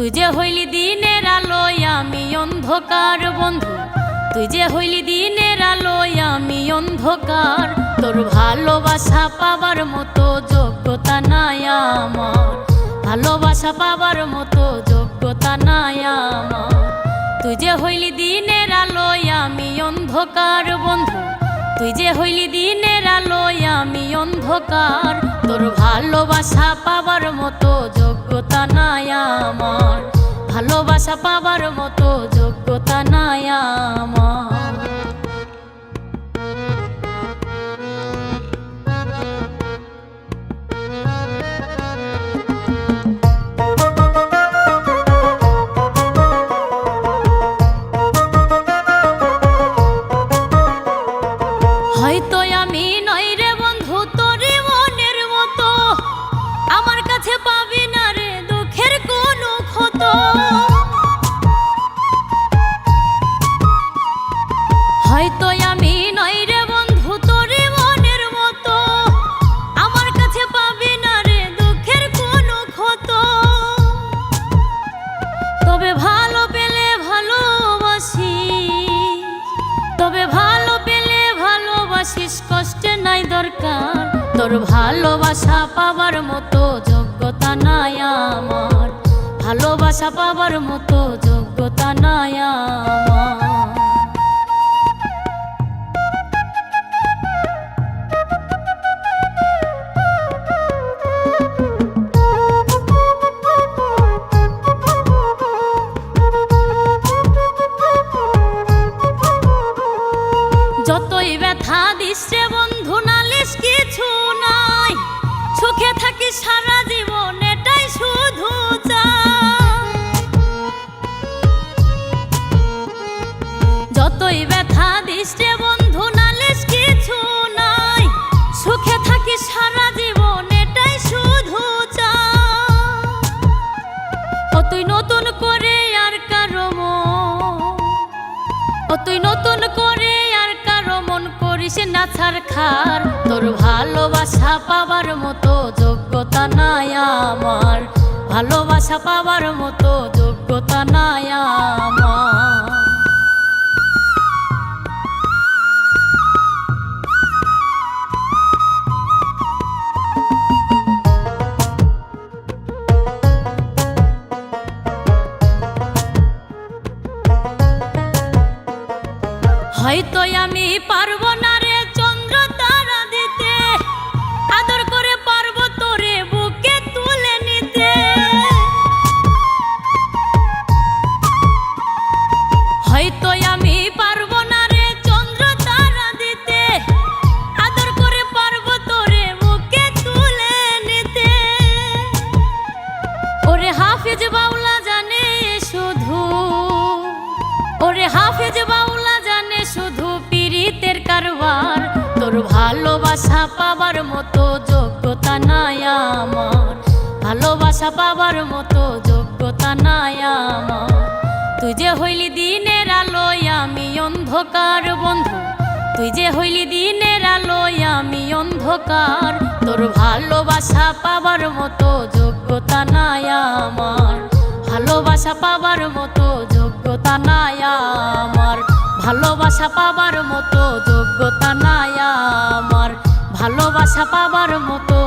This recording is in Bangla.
তুই যে হইলি দিনের আলোয় আমি অন্ধকার বন্ধু, তুই যে হইলি দিনের আলোয় আমি অন্ধকার। তোর ভালোবাসা পাবার মতো যোগ্যতা নাই আমার, ভালোবাসা পাবার মতো যোগ্যতা নাই আমার। তুই যে হইলি দিনের আলোয় আমি অন্ধকার বন্ধু, তুই যে হইলি দিনের আলোয় আমি অন্ধকার। তোর ভালোবাসা পাবার মতো যোগ্যতা নাই আমার, ভালোবাসা পাবার মতো যোগ্যতা নাই আমার। হয়তো আমি নই রে বন্ধু তোরে মনের মতো, আমার কাছে পাবি না রে দুঃখের কোনো ক্ষত। হয়তো আমি নই রে বন্ধু তোরে মনের মতো, আমার কাছে পাবি না রে দুঃখের কোনো ক্ষত। তবে ভালো পেলে ভালোবাসি, তবে ভালো পেলে ভালোবাসিস, কষ্টে নাই দরকার। তোর ভালোবাসা পাবার মতো যোগ্যতা নাই আমার, ভালোবাসা পাবার মতো যোগ্যতা নাই আমার। যতই ব্যথা দিস রে বন্ধু নালিশ কিছু নাই, সুখে থাকি সারা জীবন এটাই শুধু চাই। যতই ব্যথা দিস রে বন্ধু নালিশ কিছু নাই, সুখে থাকি সারা জীবন এটাই শুধু চাই। ও তুই নতুন করে আর কারো মন, ও তুই নতুন করে মন করিস না ছারখার। তোর ভালোবাসা পাবার মতো যোগ্যতা নাই আমার, ভালোবাসা পাবার মতো যোগ্যতা নাই আমার। হয়তো আমি পারবো না রে চন্দ্র তারা দিতে, আদর করে পারবো তোরে বুকে তুলে নিতে। হয়তো আমি পারবো না রে চন্দ্র তারা দিতে, আদর করে পারবো তোরে বুকে তুলে নিতে। ওরে হাফেজ বাউলা জানে শুধু, ওরে হাফেজ বাউলা জানে শুধু পীড়িতের কারবার। তোর ভালোবাসা পাবার মতো যোগ্যতা নাই আমার, ভালোবাসা পাবার মতো যোগ্যতা নাই আমার। তুই যে হইলি দিনের আলোয় আমি অন্ধকার বন্ধু, তুই যে হইলি দিনের আলোয় আমি অন্ধকার। তোর ভালোবাসা পাবার মতো যোগ্যতা নাই আমার, ভালোবাসা পাবার মতো যোগ্যতা নাই আমার, ভালোবাসা পাবার মতো যোগ্যতা নাই আমার, ভালোবাসা পাবার মতো